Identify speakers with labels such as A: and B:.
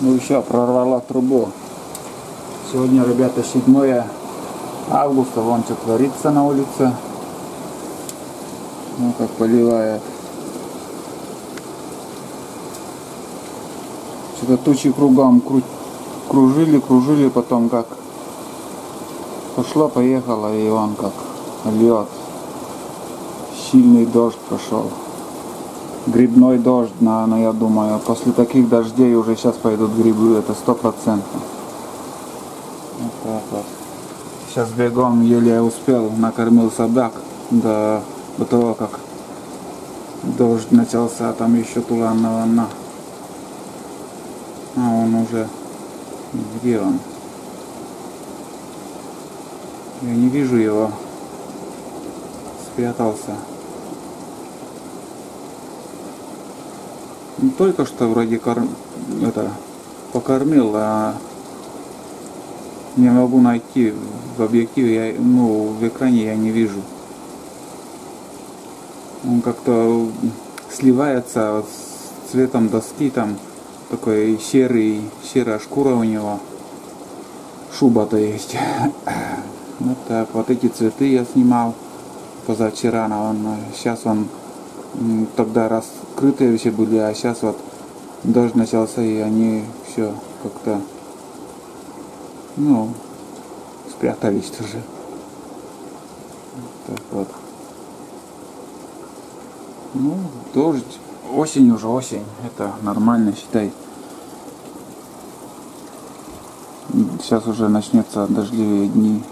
A: Ну еще прорвала трубу. Сегодня, ребята, 7 августа. Вон что творится на улице. Ну как поливает. Что-то тучи кругом кружили, потом как пошло-поехало, и он как лед. Сильный дождь пошел. Грибной дождь, наверное, я думаю. После таких дождей уже сейчас пойдут грибы, это 100%. Вот так вот. Сейчас бегом еле успел, накормил собак до того, как дождь начался, там еще туланна. А он уже... Где он? Я не вижу его. Спрятался. Ну, только что вроде покормил, а не могу найти в объективе, в экране я не вижу. Он как-то сливается с цветом доски, там такой серая шкура у него, шуба-то есть. Вот так, вот эти цветы я снимал позавчера, сейчас он тогда раскрытые все были, а сейчас вот дождь начался, и они все как-то, спрятались уже. Так вот. Дождь, осень уже, осень, это нормально, считай. Сейчас уже начнется дождливые дни.